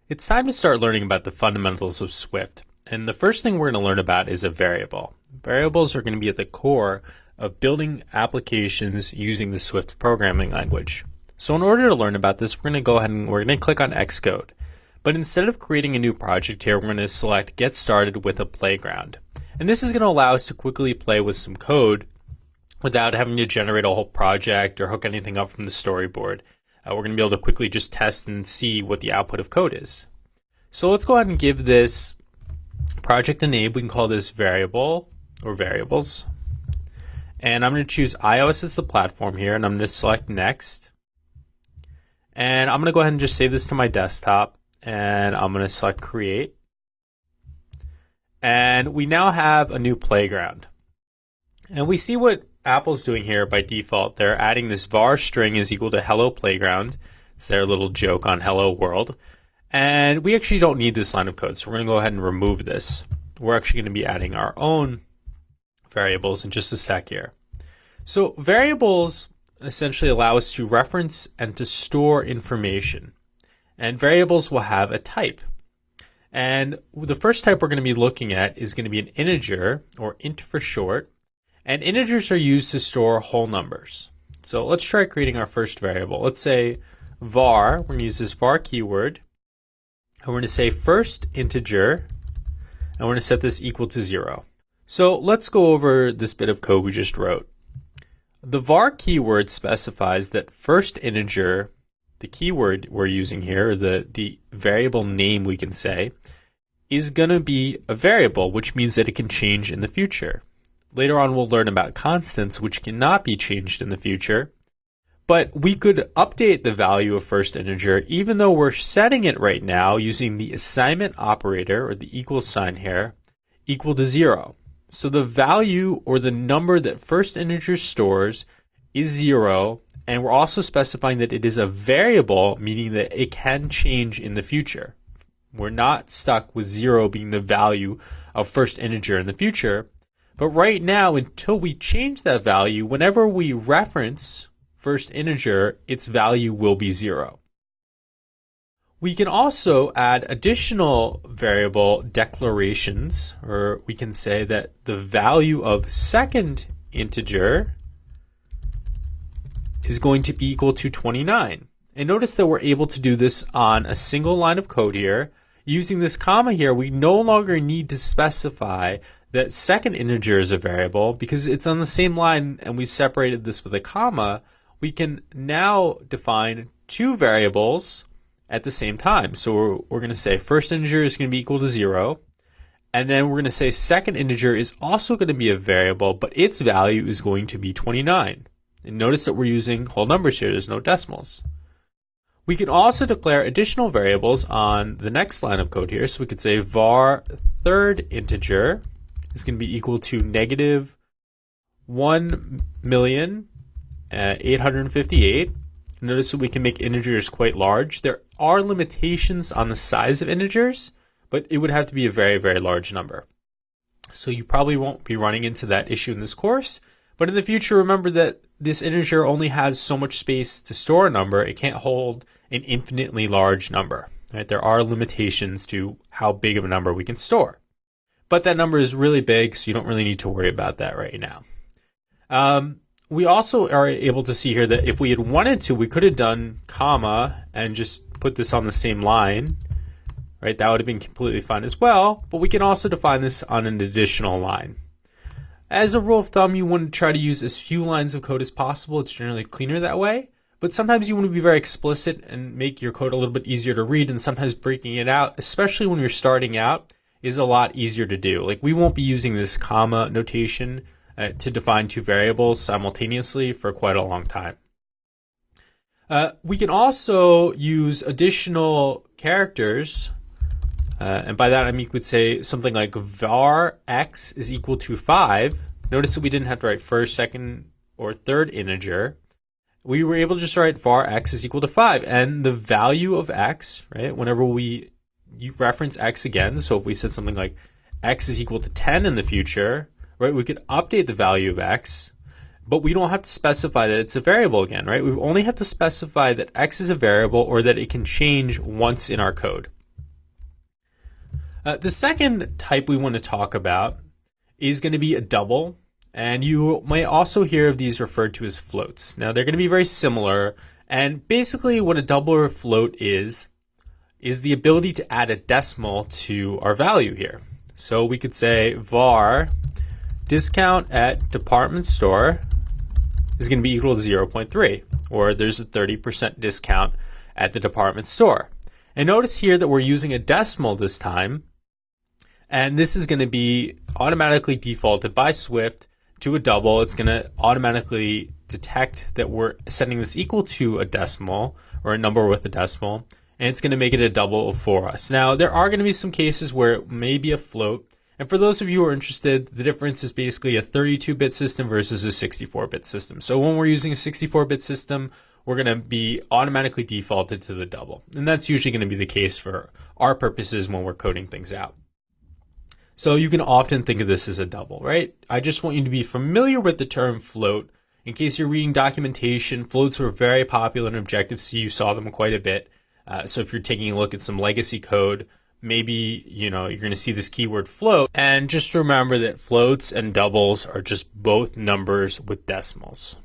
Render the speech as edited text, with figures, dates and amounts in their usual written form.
It's time to start learning about the fundamentals of Swift. And the first thing we're going to learn about is a variable. Variables are going to be at the core of building applications using the Swift programming language. So in order to learn about this, we're going to go ahead and we're going to click on xcode. But instead of creating a new project here, we're going to select Get Started with a Playground. And this is going to allow us to quickly play with some code without having to generate a whole project or hook anything up from the storyboard. We're going to be able to quickly just test and see what the output of code is. So let's go ahead and give this project a name. We can call this variable or variables. And I'm going to choose iOS as the platform here, and I'm going to select next. And I'm going to go ahead and just save this to my desktop, and I'm going to select create. And we now have a new playground. And we see what Apple's doing here by default. They're adding this var string is equal to hello playground. It's their little joke on hello world. And we actually don't need this line of code, so we're going to go ahead and remove this. We're actually going to be adding our own variables in just a sec here. So variables essentially allow us to reference and to store information. And variables will have a type. And the first type we're going to be looking at is going to be an integer, or int for short. And integers are used to store whole numbers. So let's try creating our first variable. Let's say var, we're going to use this var keyword. And we're going to say first integer, and we're going to set this equal to 0. So let's go over this bit of code we just wrote. The var keyword specifies that first integer, the keyword we're using here, the variable name we can say, is going to be a variable, which means that it can change in the future. Later on, we'll learn about constants, which cannot be changed in the future. But we could update the value of first integer, even though we're setting it right now using the assignment operator, or the equal sign here, equal to 0. So the value, or the number that first integer stores, is 0. And we're also specifying that it is a variable, meaning that it can change in the future. We're not stuck with 0 being the value of first integer in the future. But right now, until we change that value, whenever we reference first integer, its value will be 0. We can also add additional variable declarations, or we can say that the value of second integer is going to be equal to 29. And notice that we're able to do this on a single line of code here. Using this comma here, we no longer need to specify that second integer is a variable because it's on the same line and we separated this with a comma. We can now define two variables at the same time. So we're going to say first integer is going to be equal to 0. And then we're going to say second integer is also going to be a variable, but its value is going to be 29. And notice that we're using whole numbers here. There's no decimals. We can also declare additional variables on the next line of code here. So we could say var third integer is going to be equal to negative 1,858,000. Notice that we can make integers quite large. There are limitations on the size of integers, but it would have to be a very, very large number. So you probably won't be running into that issue in this course. But in the future, remember that this integer only has so much space to store a number. It can't hold an infinitely large number. Right? There are limitations to how big of a number we can store. But that number is really big, so you don't really need to worry about that right now. We also are able to see here that if we had wanted to, we could have done comma and just put this on the same line. Right? That would have been completely fine as well. But we can also define this on an additional line. As a rule of thumb, you want to try to use as few lines of code as possible. It's generally cleaner that way. But sometimes you want to be very explicit and make your code a little bit easier to read, and sometimes breaking it out, especially when you're starting out, is a lot easier to do. Like we won't be using this comma notation to define two variables simultaneously for quite a long time. We can also use additional characters. And by that I mean we could say something like var x is equal to 5. Notice that we didn't have to write first, second, or third integer. We were able to just write var x is equal to 5. And the value of x, right, whenever you reference x again, so if we said something like x is equal to 10 in the future, right, we could update the value of x, but we don't have to specify that it's a variable again, right? We only have to specify that x is a variable or that it can change once in our code. The second type we want to talk about is going to be a double, and you may also hear of these referred to as floats. Now, they're going to be very similar, and basically what a double or a float is the ability to add a decimal to our value here. So we could say var discount at department store is going to be equal to 0.3, or there's a 30% discount at the department store. And notice here that we're using a decimal this time, and this is going to be automatically defaulted by Swift to a double. It's going to automatically detect that we're setting this equal to a decimal or a number with a decimal, and it's going to make it a double for us. Now, there are going to be some cases where it may be a float, and for those of you who are interested, the difference is basically a 32-bit system versus a 64-bit system. So when we're using a 64-bit system, we're going to be automatically defaulted to the double. And that's usually going to be the case for our purposes when we're coding things out. So you can often think of this as a double, right? I just want you to be familiar with the term float. In case you're reading documentation, floats were very popular in Objective-C. You saw them quite a bit. So if you're taking a look at some legacy code, maybe you're going to see this keyword float. And just remember that floats and doubles are just both numbers with decimals.